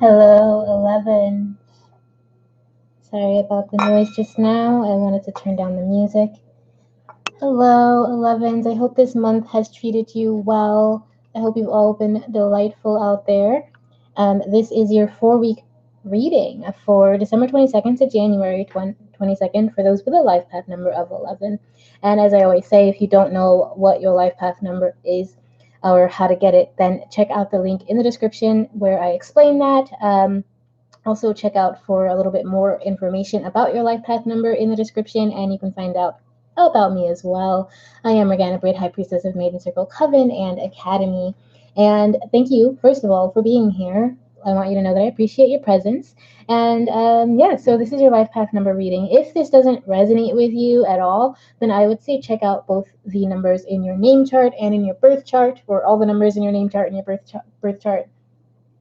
Hello, 11. Sorry about the noise just now. I wanted to turn down the music. Hello, 11s. I hope this month has treated you well. I hope you've all been delightful out there. This is your 4-week reading for December 22nd to January 22nd for those with a life path number of 11. And as I always say, if you don't know what your life path number is or how to get it, then check out the link in the description where I explain that. Also, check out for a little bit more information about your life path number in the description, and you can find out about me as well. I am Morgana Braid, High Priestess of Maiden Circle Coven and Academy. And thank you, first of all, for being here. I want you to know that I appreciate your presence. And yeah, so this is your life path number reading. If this doesn't resonate with you at all, then I would say check out both the numbers in your name chart and in your birth chart, or all the numbers in your name chart and your birth chart,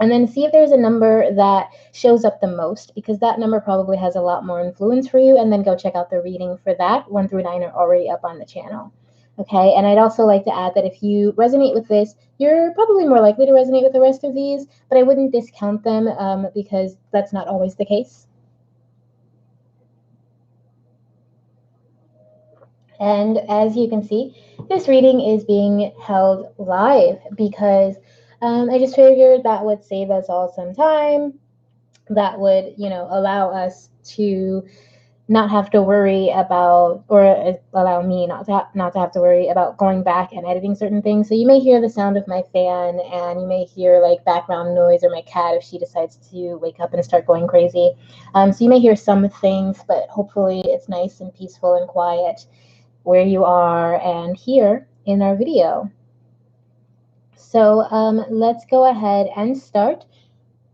and then see if there's a number that shows up the most, because that number probably has a lot more influence for you. And then go check out the reading for that. 1 through 9 are already up on the channel. Okay, and I'd also like to add that if you resonate with this, you're probably more likely to resonate with the rest of these, but I wouldn't discount them because that's not always the case. And as you can see, this reading is being held live because I just figured that would save us all some time. That would, allow us to not have to worry about, or allow me not to have to worry about going back and editing certain things. So you may hear the sound of my fan, and you may hear like background noise, or my cat if she decides to wake up and start going crazy. So you may hear some things, but hopefully it's nice and peaceful and quiet where you are and here in our video. So let's go ahead and start.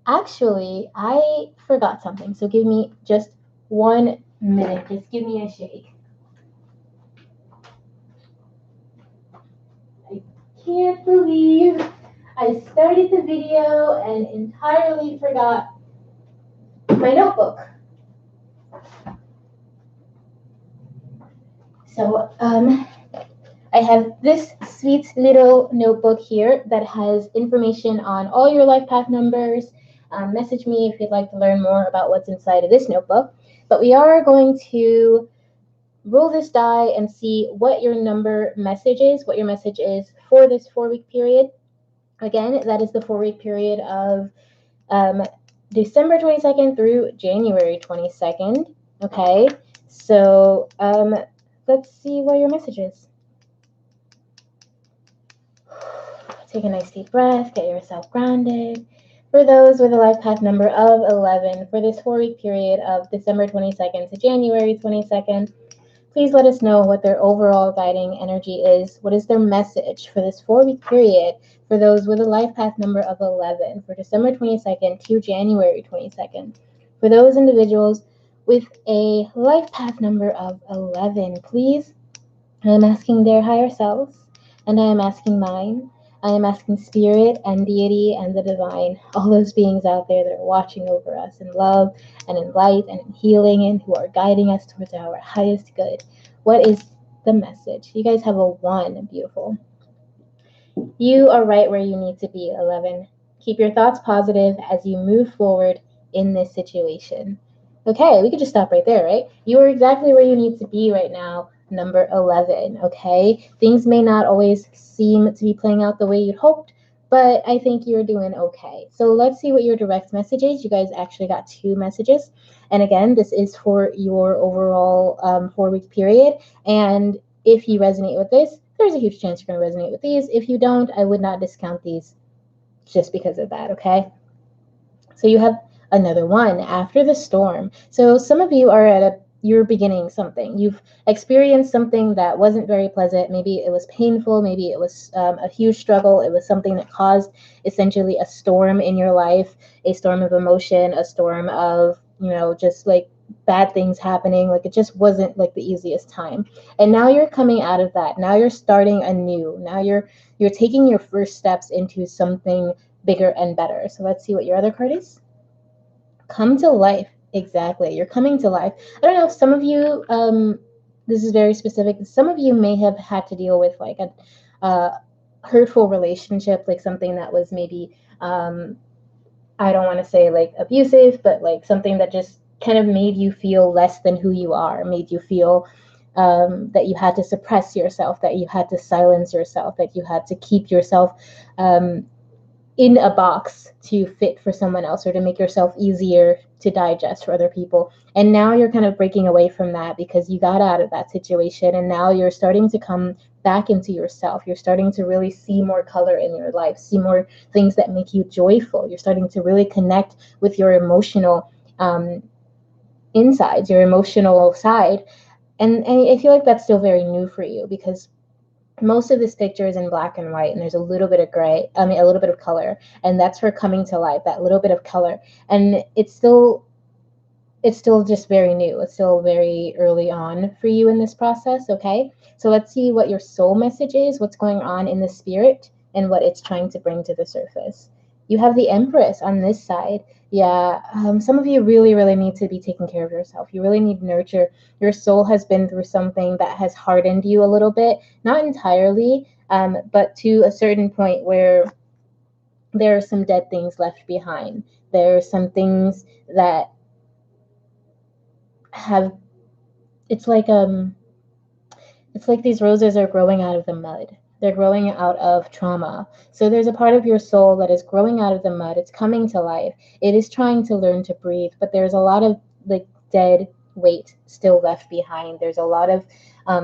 Actually, I forgot something, so give me just 1 minute. Just give me a shake. I can't believe I started the video and entirely forgot my notebook. So, I have this sweet little notebook here that has information on all your life path numbers. Message me if you'd like to learn more about what's inside of this notebook. But we are going to roll this die and see what your message is for this 4-week period. Again, that is the 4-week period of December 22nd through January 22nd. Okay, so let's see what your message is. Take a nice deep breath, get yourself grounded. For those with a life path number of 11, for this 4-week period of December 22nd to January 22nd, please let us know what their overall guiding energy is. What is their message for this 4-week period for those with a life path number of 11 for December 22nd to January 22nd? For those individuals with a life path number of 11, please, I am asking their higher selves, and I am asking mine. I am asking spirit and deity and the divine, all those beings out there that are watching over us in love and in light and in healing, and who are guiding us towards our highest good. What is the message? You guys have a 1. Beautiful. You are right where you need to be, 11. Keep your thoughts positive as you move forward in this situation. Okay, we could just stop right there, right? You are exactly where you need to be right now, number 11, okay? Things may not always seem to be playing out the way you'd hoped, but I think you're doing okay. So let's see what your direct message is. You guys actually got 2 messages. And again, this is for your overall 4-week period. And if you resonate with this, there's a huge chance you're going to resonate with these. If you don't, I would not discount these just because of that, okay? So you have another 1, after the storm. So some of you are you're beginning something. You've experienced something that wasn't very pleasant. Maybe it was painful. Maybe it was a huge struggle. It was something that caused essentially a storm in your life, a storm of emotion, a storm of, just like bad things happening. Like it just wasn't like the easiest time. And now you're coming out of that. Now you're starting anew. Now you're taking your first steps into something bigger and better. So let's see what your other card is. Come to life. Exactly. You're coming to life. I don't know if some of you, this is very specific. Some of you may have had to deal with like a hurtful relationship, like something that was maybe I don't want to say like abusive, but like something that just kind of made you feel less than who you are, made you feel that you had to suppress yourself, that you had to silence yourself, that you had to keep yourself in a box to fit for someone else or to make yourself easier to digest for other people. And now you're kind of breaking away from that because you got out of that situation and now you're starting to come back into yourself. You're starting to really see more color in your life, see more things that make you joyful. You're starting to really connect with your emotional insides, your emotional side. And I feel like that's still very new for you because most of this picture is in black and white and there's a little bit of gray, I mean a little bit of color, and that's her coming to life, that little bit of color. And it's still just very new. It's still very early on for you in this process, okay? So let's see what your soul message is, what's going on in the spirit, and what it's trying to bring to the surface. You have the Empress on this side. Yeah, some of you really, really need to be taking care of yourself. You really need nurture. Your soul has been through something that has hardened you a little bit, not entirely, but to a certain point where there are some dead things left behind. There are some things that have it's like these roses are growing out of the mud. They're growing out of trauma. So there's a part of your soul that is growing out of the mud. It's coming to life. It is trying to learn to breathe, but there's a lot of like dead weight still left behind. There's a lot of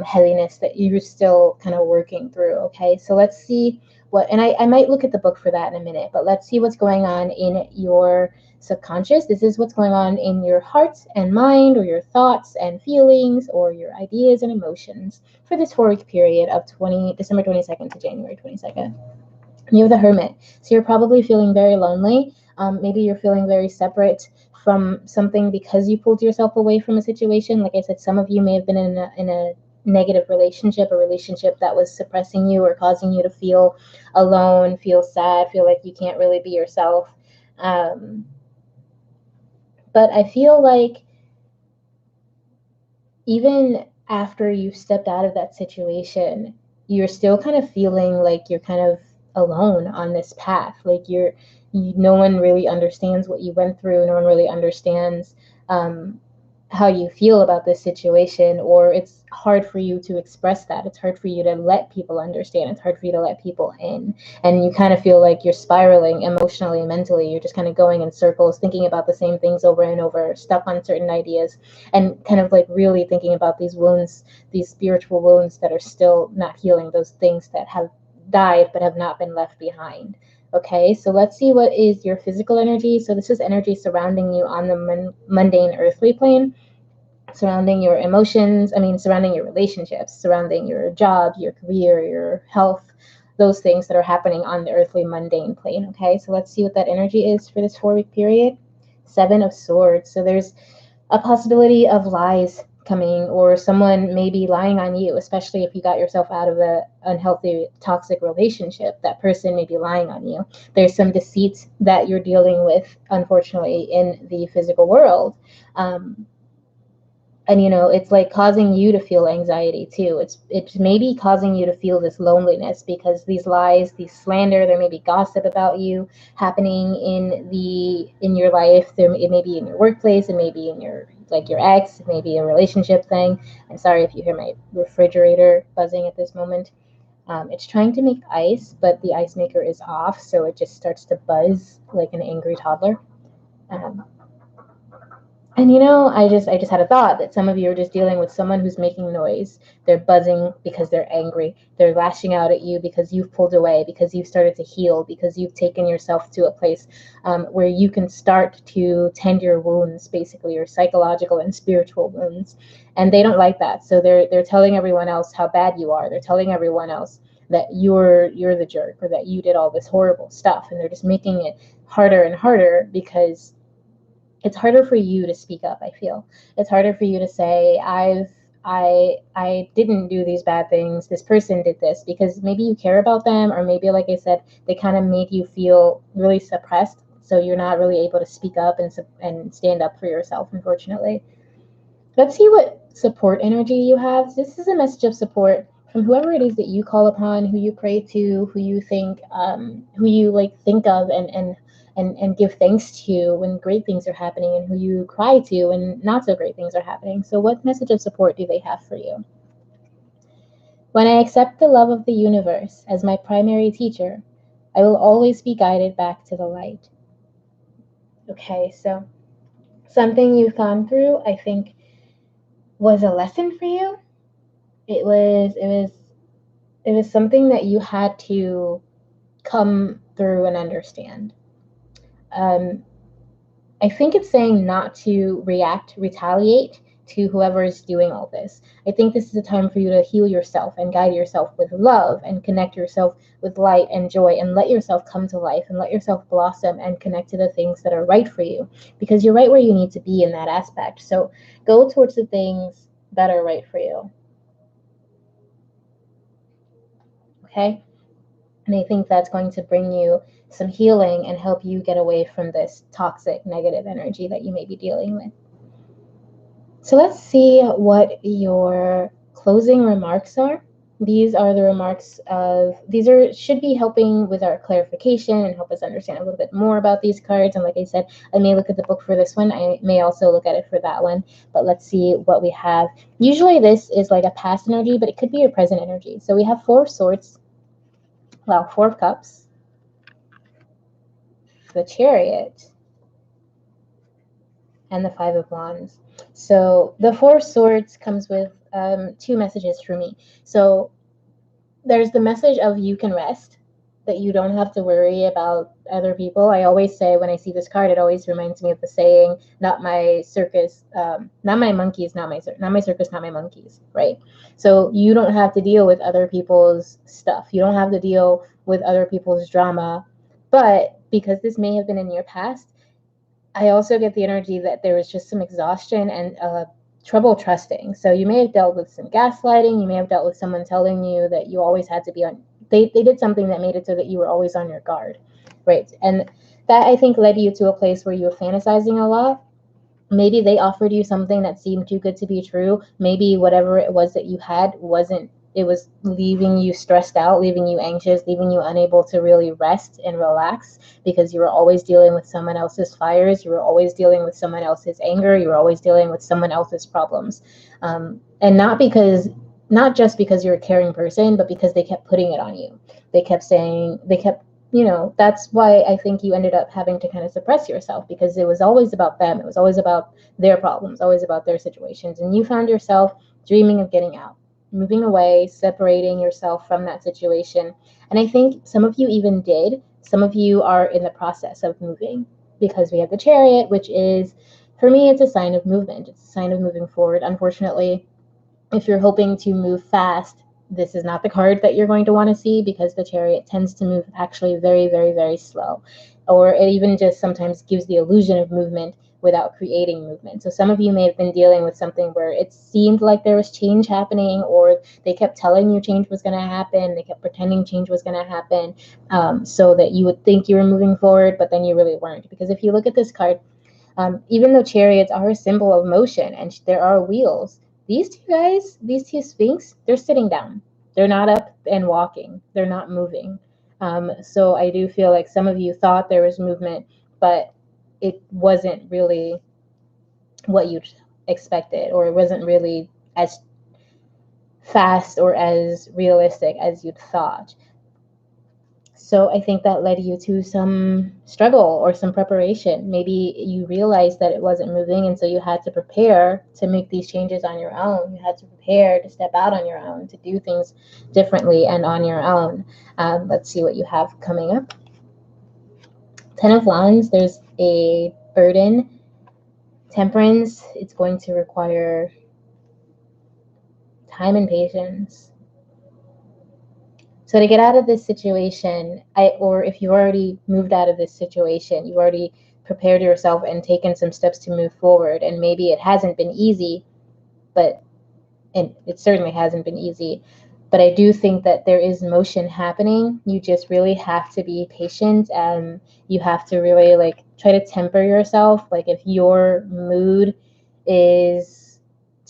heaviness that you're still kind of working through. Okay, so let's see what, and I might look at the book for that in a minute, but let's see what's going on in your subconscious. This is what's going on in your heart and mind, or your thoughts and feelings, or your ideas and emotions for this 4-week period of December 22nd to January 22nd. You have the Hermit. So you're probably feeling very lonely. Maybe you're feeling very separate from something because you pulled yourself away from a situation. Like I said, some of you may have been in a negative relationship, a relationship that was suppressing you or causing you to feel alone, feel sad, feel like you can't really be yourself. But I feel like even after you've stepped out of that situation, you're still kind of feeling like you're kind of alone on this path. Like no one really understands what you went through. No one really understands how you feel about this situation, or it's hard for you to express that. It's hard for you to let people understand. It's hard for you to let people in. And you kind of feel like you're spiraling emotionally, mentally. You're just kind of going in circles, thinking about the same things over and over, stuck on certain ideas, and kind of like really thinking about these wounds, these spiritual wounds that are still not healing, those things that have died but have not been left behind. Okay, so let's see what is your physical energy. So this is energy surrounding you on the mundane earthly plane, surrounding your emotions, surrounding your relationships, surrounding your job, your career, your health, those things that are happening on the earthly mundane plane. Okay, so let's see what that energy is for this 4-week period. 7 of Swords. So there's a possibility of lies coming, or someone may be lying on you, especially if you got yourself out of an unhealthy, toxic relationship. That person may be lying on you. There's some deceit that you're dealing with, unfortunately, in the physical world. And it's like causing you to feel anxiety too. It's maybe causing you to feel this loneliness because these lies, these slander, there may be gossip about you happening in your life. It may be in your workplace, it may be in your ex, it may be a relationship thing. I'm sorry if you hear my refrigerator buzzing at this moment. It's trying to make ice, but the ice maker is off, so it just starts to buzz like an angry toddler. And I just had a thought that some of you are just dealing with someone who's making noise. They're buzzing because they're angry. They're lashing out at you because you've pulled away, because you've started to heal, because you've taken yourself to a place where you can start to tend your wounds, basically, your psychological and spiritual wounds. And they don't like that. So they're telling everyone else how bad you are. They're telling everyone else that you're the jerk, or that you did all this horrible stuff. And they're just making it harder and harder because it's harder for you to speak up. I feel it's harder for you to say I didn't do these bad things. This person did this, because maybe you care about them, or maybe, like I said, they kind of made you feel really suppressed. So you're not really able to speak up and stand up for yourself, unfortunately. Let's see what support energy you have. This is a message of support from whoever it is that you call upon, who you pray to, who you like think of and give thanks to when great things are happening, and who you cry to when not so great things are happening. So what message of support do they have for you? When I accept the love of the universe as my primary teacher, I will always be guided back to the light. Okay, so something you've gone through, I think, was a lesson for you. It was something that you had to come through and understand. I think it's saying not to retaliate to whoever is doing all this. I think this is a time for you to heal yourself and guide yourself with love and connect yourself with light and joy, and let yourself come to life and let yourself blossom and connect to the things that are right for you, because you're right where you need to be in that aspect. So go towards the things that are right for you. Okay? And I think that's going to bring you some healing and help you get away from this toxic, negative energy that you may be dealing with. So let's see what your closing remarks are. These are the remarks of, should be helping with our clarification and help us understand a little bit more about these cards. And like I said, I may look at the book for this one. I may also look at it for that one. But let's see what we have. Usually this is like a past energy, but it could be your present energy. So we have 4 swords. Well, 4 of cups, the Chariot, and the 5 of wands. So the 4 swords comes with 2 messages for me. So there's the message of you can rest, that you don't have to worry about other people. I always say when I see this card, it always reminds me of the saying, not my circus, not my monkeys, not my circus, not my monkeys, right? So you don't have to deal with other people's stuff. You don't have to deal with other people's drama. But because this may have been in your past, I also get the energy that there was just some exhaustion and trouble trusting. So you may have dealt with some gaslighting. You may have dealt with someone telling you that you always had to be on. They did something that made it so that you were always on your guard, right? And that, I think, led you to a place where you were fantasizing a lot. Maybe they offered you something that seemed too good to be true. Maybe whatever it was that you had wasn't, it was leaving you stressed out, leaving you anxious, leaving you unable to really rest and relax, because you were always dealing with someone else's fires. You were always dealing with someone else's anger. You were always dealing with someone else's problems. And not just because you're a caring person, but because they kept putting it on you. They kept saying, that's why I think you ended up having to kind of suppress yourself, because it was always about them. It was always about their problems, always about their situations. And you found yourself dreaming of getting out, moving away, separating yourself from that situation. And I think some of you even did. Some of you are in the process of moving, because we have the Chariot, which is, for me, it's a sign of movement. It's a sign of moving forward. Unfortunately, if you're hoping to move fast, this is not the card that you're going to want to see, because the Chariot tends to move actually very, very, very slow. Or it even just sometimes gives the illusion of movement without creating movement. So some of you may have been dealing with something where it seemed like there was change happening, or they kept telling you change was going to happen. They kept pretending change was going to happen, so that you would think you were moving forward, but then you really weren't. Because if you look at this card, even though chariots are a symbol of motion and there are wheels, these 2 guys, these 2 Sphinx, they're sitting down. They're not up and walking. They're not moving. So I do feel like some of you thought there was movement, but it wasn't really what you expected, or it wasn't really as fast or as realistic as you'd thought. So I think that led you to some struggle or some preparation. Maybe you realized that it wasn't moving, and so you had to prepare to make these changes on your own. You had to prepare to step out on your own, to do things differently and on your own. Let's see what you have coming up. 10 of Wands, there's a burden. Temperance, it's going to require time and patience. So to get out of this situation, or if you've already moved out of this situation, you've already prepared yourself and taken some steps to move forward, and maybe it hasn't been easy, and it certainly hasn't been easy, but I do think that there is motion happening. You just really have to be patient, and you have to really try to temper yourself. Like if your mood is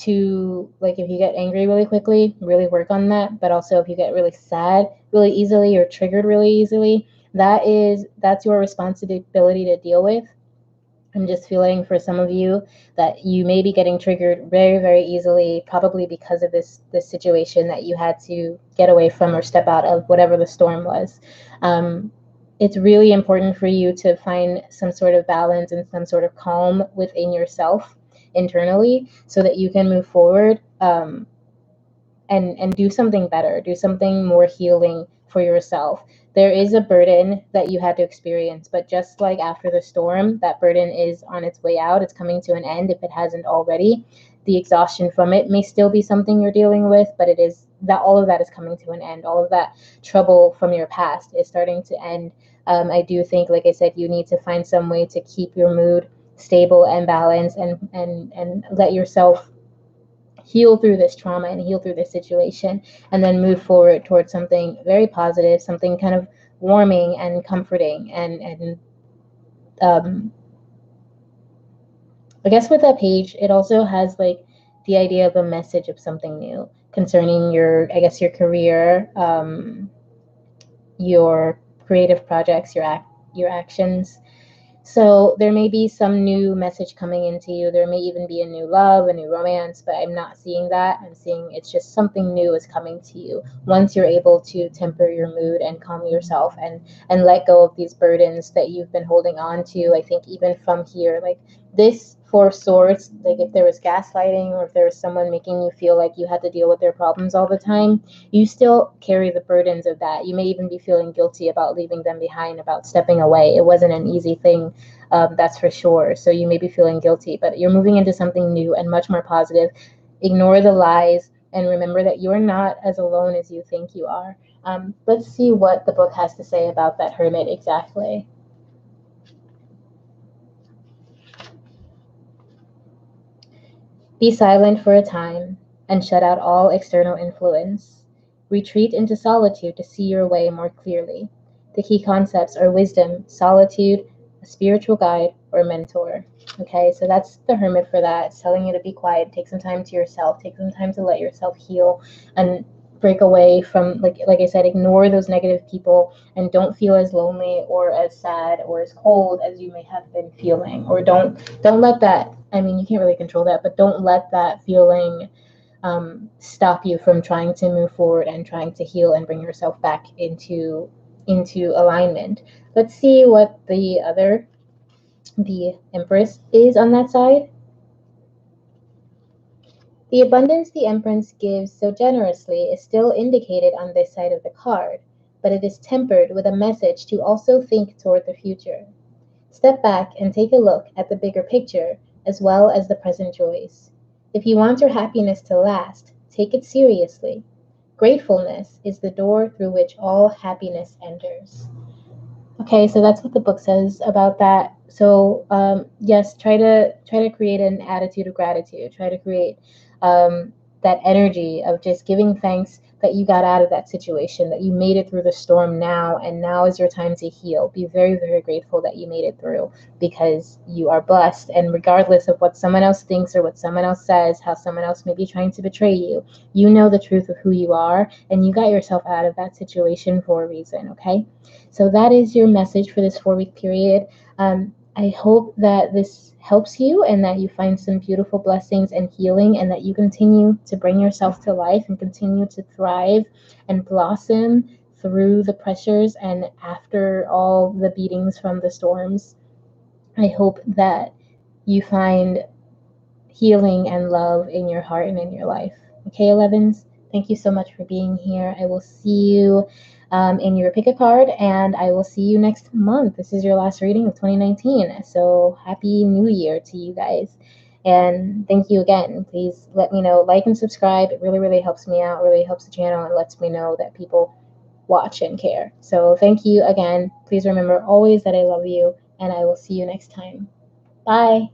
to, like, if you get angry really quickly, really work on that. But also if you get really sad really easily or triggered really easily, that's your responsibility to deal with. I'm just feeling for some of you that you may be getting triggered very, very easily, probably because of this situation that you had to get away from or step out of, whatever the storm was. It's really important for you to find some sort of balance and some sort of calm within yourself internally so that you can move forward, and do something better, do something more healing for yourself. There is a burden that you had to experience, but just like after the storm, that burden is on its way out. It's coming to an end if it hasn't already. The exhaustion from it may still be something you're dealing with, but it is that all of that is coming to an end. All of that trouble from your past is starting to end. I do think, like I said, you need to find some way to keep your mood stable and balanced, and let yourself heal through this trauma and heal through this situation, and then move forward towards something very positive, something kind of warming and comforting. And I guess with that page, it also has like the idea of a message of something new concerning your, I guess, your career, your creative projects, your actions. So there may be some new message coming into you. There may even be a new love, a new romance, but I'm not seeing that. I'm seeing it's just something new is coming to you once you're able to temper your mood and calm yourself, and let go of these burdens that you've been holding on to. I think even from here, like this Four of Swords, like if there was gaslighting or if there was someone making you feel like you had to deal with their problems all the time, you still carry the burdens of that. You may even be feeling guilty about leaving them behind, about stepping away. It wasn't an easy thing, that's for sure. So you may be feeling guilty, but you're moving into something new and much more positive. Ignore the lies and remember that you're not as alone as you think you are. Let's see what the book has to say about that Hermit exactly. Be silent for a time and shut out all external influence. Retreat into solitude to see your way more clearly. The key concepts are wisdom, solitude, a spiritual guide, or mentor. Okay, so that's the Hermit for that. It's telling you to be quiet, take some time to yourself, take some time to let yourself heal and break away from, like I said, ignore those negative people and don't feel as lonely or as sad or as cold as you may have been feeling. Or don't let that, I mean, you can't really control that, but don't let that feeling stop you from trying to move forward and trying to heal and bring yourself back into alignment. Let's see what the Empress is on that side. The abundance the Empress gives so generously is still indicated on this side of the card, but it is tempered with a message to also think toward the future. Step back and take a look at the bigger picture as well as the present joys. If you want your happiness to last, take it seriously. Gratefulness is the door through which all happiness enters. Okay, so that's what the book says about that. So yes, try to create an attitude of gratitude. Try to create that energy of just giving thanks that you got out of that situation, that you made it through the storm now, and now is your time to heal. Be very, very grateful that you made it through, because you are blessed. And regardless of what someone else thinks or what someone else says, how someone else may be trying to betray you, you know the truth of who you are, and you got yourself out of that situation for a reason, okay? So that is your message for this 4-week period. I hope that this helps you and that you find some beautiful blessings and healing, and that you continue to bring yourself to life and continue to thrive and blossom through the pressures and after all the beatings from the storms. I hope that you find healing and love in your heart and in your life. Okay, 11s, thank you so much for being here. I will see you in your pick a card, and I will see you next month. This is your last reading of 2019. So happy new year to you guys. And thank you again. Please let me know, like and subscribe. It really, really helps me out, really helps the channel, and lets me know that people watch and care. So thank you again. Please remember always that I love you, and I will see you next time. Bye.